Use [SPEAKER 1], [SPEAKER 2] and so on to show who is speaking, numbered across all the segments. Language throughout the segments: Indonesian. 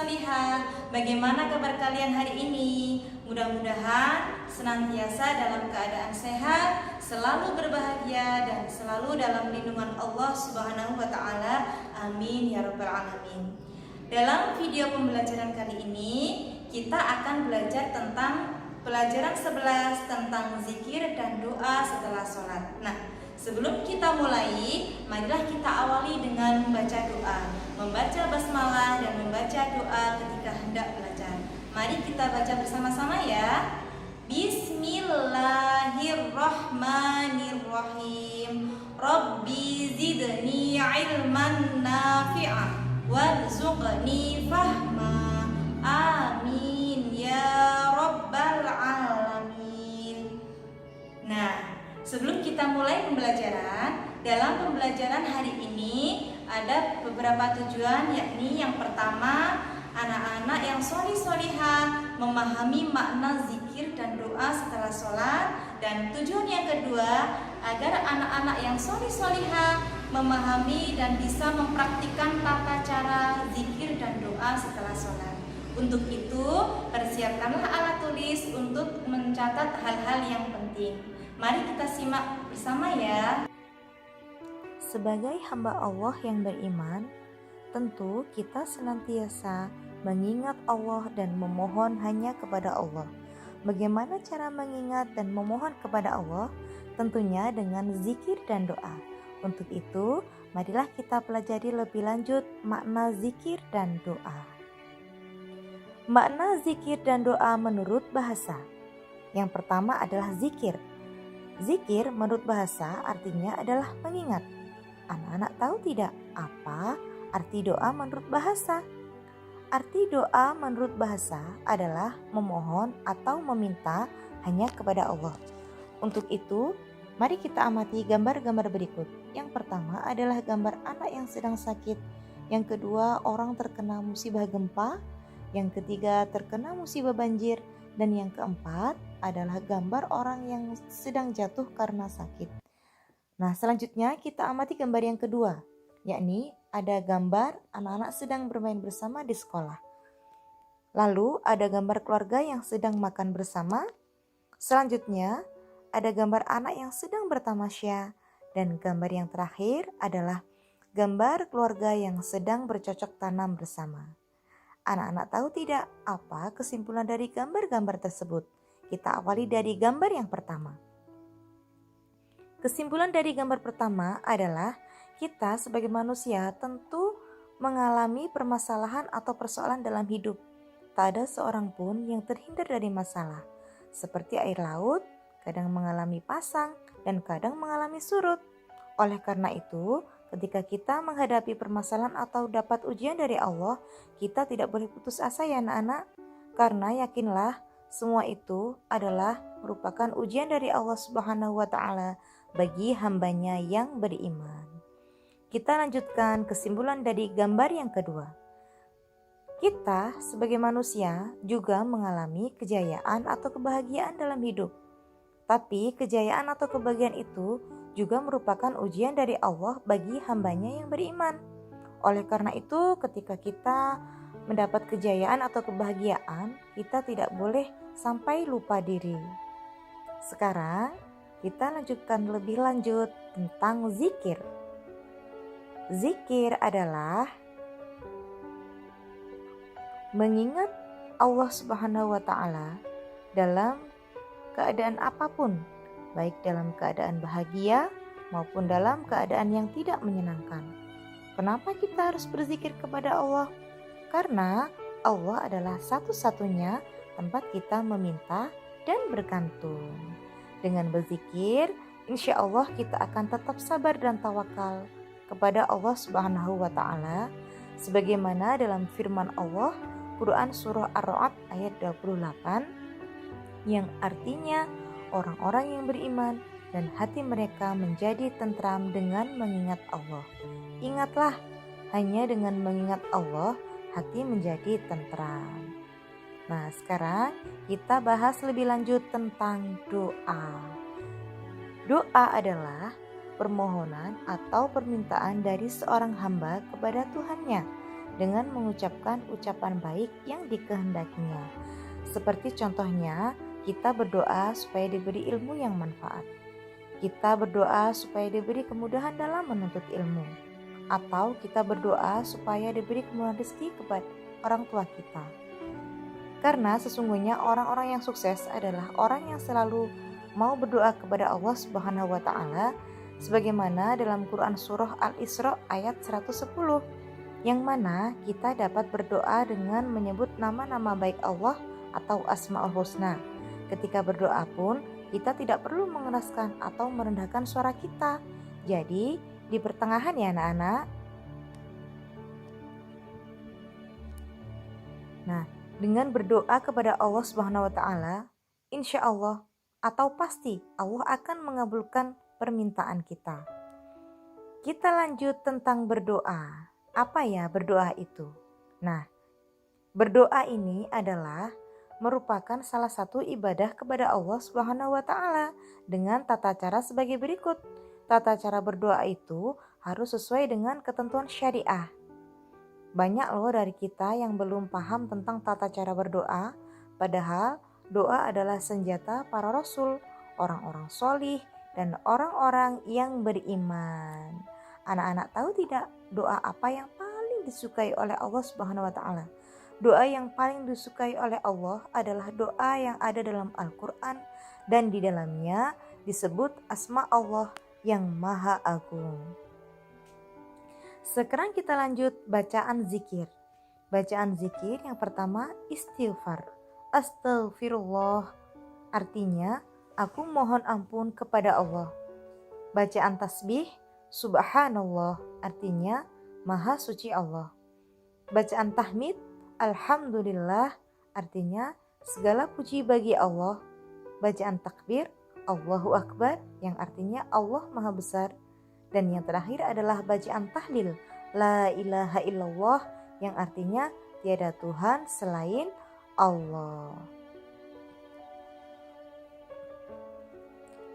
[SPEAKER 1] solihah. Bagaimana kabar kalian hari ini? Mudah-mudahan senantiasa dalam keadaan sehat, selalu berbahagia, dan selalu dalam lindungan Allah Subhanahu wa Ta'ala. Amin ya Rabbal 'Alamin. Dalam video pembelajaran kali ini, kita akan belajar tentang pelajaran 11 tentang zikir dan doa setelah sholat. Nah, sebelum kita mulai, marilah kita awali dengan membaca doa, membaca basmalah dan membaca doa ketika hendak belajar. Mari kita baca bersama-sama ya. Bismillahirrahmanirrahim. Rabbi zidni ilman nafi'ah warzuqni fahma. Amin ya Rabbal 'Alamin. Nah, sebelum kita mulai pembelajaran, dalam pembelajaran hari ini ada beberapa tujuan, yakni yang pertama, anak-anak yang solih-solihah memahami makna zikir dan doa setelah sholat. Dan tujuan yang kedua, agar anak-anak yang solih-solihah memahami dan bisa mempraktikkan tata cara zikir dan doa setelah sholat. Untuk itu, persiapkanlah alat tulis untuk mencatat hal-hal yang penting. Mari kita simak bersama ya.
[SPEAKER 2] Sebagai hamba Allah yang beriman, tentu kita senantiasa mengingat Allah dan memohon hanya kepada Allah. Bagaimana cara mengingat dan memohon kepada Allah? Tentunya dengan zikir dan doa. Untuk itu, marilah kita pelajari lebih lanjut makna zikir dan doa. Makna zikir dan doa menurut bahasa. Yang pertama adalah zikir. Zikir menurut bahasa artinya adalah mengingat. Anak-anak tahu tidak apa arti doa menurut bahasa? Arti doa menurut bahasa adalah memohon atau meminta hanya kepada Allah. Untuk itu, mari kita amati gambar-gambar berikut. Yang pertama adalah gambar anak yang sedang sakit. Yang kedua, orang terkena musibah gempa. Yang ketiga, terkena musibah banjir. Dan yang keempat adalah gambar orang yang sedang jatuh karena sakit. Nah, selanjutnya kita amati gambar yang kedua, yakni ada gambar anak-anak sedang bermain bersama di sekolah. Lalu ada gambar keluarga yang sedang makan bersama. Selanjutnya ada gambar anak yang sedang bertamasya. Dan gambar yang terakhir adalah gambar keluarga yang sedang bercocok tanam bersama. Anak-anak tahu tidak apa kesimpulan dari gambar-gambar tersebut? Kita awali dari gambar yang pertama. Kesimpulan dari gambar pertama adalah kita sebagai manusia tentu mengalami permasalahan atau persoalan dalam hidup. Tak ada seorang pun yang terhindar dari masalah. Seperti air laut, kadang mengalami pasang dan kadang mengalami surut. Oleh karena itu, ketika kita menghadapi permasalahan atau dapat ujian dari Allah, kita tidak boleh putus asa ya anak-anak. Karena yakinlah, semua itu adalah merupakan ujian dari Allah Subhanahu wa Ta'ala bagi hambanya yang beriman. Kita lanjutkan kesimpulan dari gambar yang kedua. Kita sebagai manusia juga mengalami kejayaan atau kebahagiaan dalam hidup. Tapi kejayaan atau kebahagiaan itu juga merupakan ujian dari Allah bagi hambanya yang beriman. Oleh karena itu, ketika kita mendapat kejayaan atau kebahagiaan, kita tidak boleh sampai lupa diri. Sekarang, kita lanjutkan lebih lanjut tentang zikir. Zikir adalah mengingat Allah Subhanahu wa Ta'ala dalam keadaan apapun, baik dalam keadaan bahagia maupun dalam keadaan yang tidak menyenangkan. Kenapa kita harus berzikir kepada Allah? Karena Allah adalah satu-satunya tempat kita meminta dan bergantung. Dengan berzikir, insya Allah kita akan tetap sabar dan tawakal kepada Allah Subhanahu wa Ta'ala, sebagaimana dalam firman Allah Quran Surah Ar-Ra'd ayat 28, yang artinya orang-orang yang beriman dan hati mereka menjadi tentram dengan mengingat Allah. Ingatlah, hanya dengan mengingat Allah hati menjadi tentram. Nah, sekarang kita bahas lebih lanjut tentang doa. Doa adalah permohonan atau permintaan dari seorang hamba kepada Tuhannya. dengan mengucapkan ucapan baik yang dikehendakinya. Seperti contohnya, kita berdoa supaya diberi ilmu yang manfaat. Kita berdoa supaya diberi kemudahan dalam menuntut ilmu. Atau kita berdoa supaya diberi kemudahan rezeki kepada orang tua kita. Karena sesungguhnya orang-orang yang sukses adalah orang yang selalu mau berdoa kepada Allah Subhanahu wa taala, sebagaimana dalam Quran surah Al-Isra ayat 110, yang mana kita dapat berdoa dengan menyebut nama-nama baik Allah atau Asmaul Husna. Ketika berdoa pun kita tidak perlu mengeraskan atau merendahkan suara kita. Jadi di pertengahan ya anak-anak. Nah, dengan berdoa kepada Allah Subhanahu wa taala, insya Allah atau pasti Allah akan mengabulkan permintaan kita. Kita lanjut tentang berdoa. Apa ya berdoa itu? Nah, berdoa ini adalah merupakan salah satu ibadah kepada Allah Subhanahu wa taala dengan tata cara sebagai berikut. Tata cara berdoa itu harus sesuai dengan ketentuan syariah. Banyak loh dari kita yang belum paham tentang tata cara berdoa, padahal doa adalah senjata para rasul, orang-orang solih, dan orang-orang yang beriman. Anak-anak tahu tidak doa apa yang paling disukai oleh Allah Subhanahu wa taala? Doa yang paling disukai oleh Allah adalah doa yang ada dalam Al-Quran dan di dalamnya disebut asma Allah yang Maha Agung. Sekarang kita lanjut bacaan zikir. Bacaan zikir yang pertama istighfar. Astaghfirullah artinya aku mohon ampun kepada Allah. Bacaan tasbih subhanallah artinya Maha Suci Allah. Bacaan tahmid alhamdulillah artinya segala puji bagi Allah. Bacaan takbir Allahu Akbar yang artinya Allah Maha Besar. Dan yang terakhir adalah bacaan tahlil la ilaha illallah yang artinya tiada Tuhan selain Allah.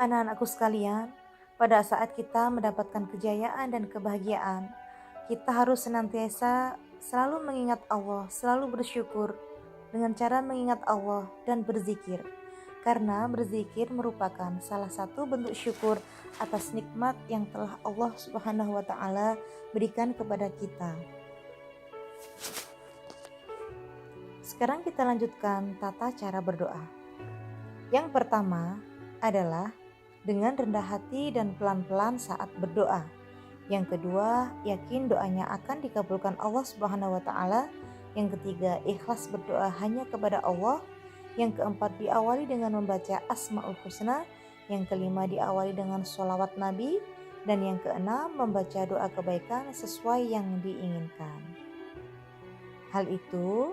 [SPEAKER 2] Anak-anakku sekalian, pada saat kita mendapatkan kejayaan dan kebahagiaan, kita harus senantiasa selalu mengingat Allah, selalu bersyukur dengan cara mengingat Allah dan berzikir. Karena berzikir merupakan salah satu bentuk syukur atas nikmat yang telah Allah Subhanahu wa taala berikan kepada kita. Sekarang kita lanjutkan tata cara berdoa. Yang pertama adalah dengan rendah hati dan pelan-pelan saat berdoa. Yang kedua, yakin doanya akan dikabulkan Allah Subhanahu wa taala. Yang ketiga, ikhlas berdoa hanya kepada Allah. Yang keempat, diawali dengan membaca Asmaul Husna. Yang kelima, diawali dengan sholawat Nabi. Dan yang keenam, membaca doa kebaikan sesuai yang diinginkan. Hal itu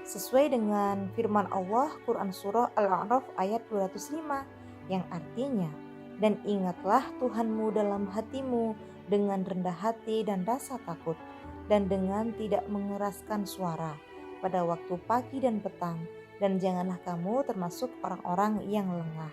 [SPEAKER 2] sesuai dengan firman Allah Quran Surah Al-A'raf ayat 205 yang artinya, dan ingatlah Tuhanmu dalam hatimu dengan rendah hati dan rasa takut, dan dengan tidak mengeraskan suara pada waktu pagi dan petang, dan janganlah kamu termasuk orang-orang yang lengah.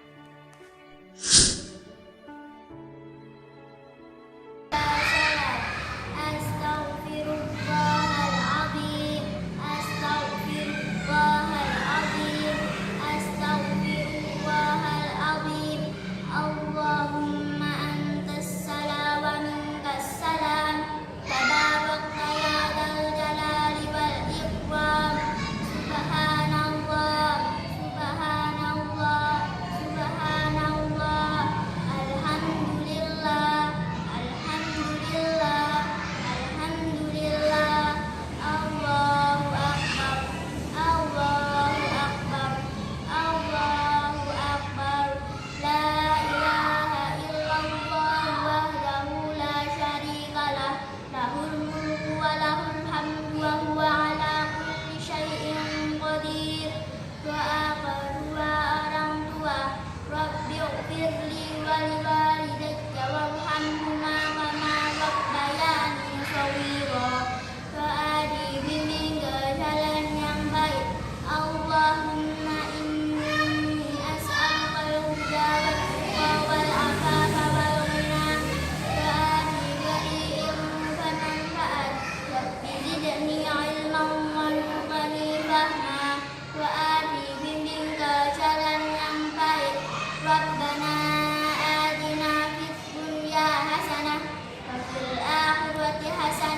[SPEAKER 3] وفي الآخرة حسنة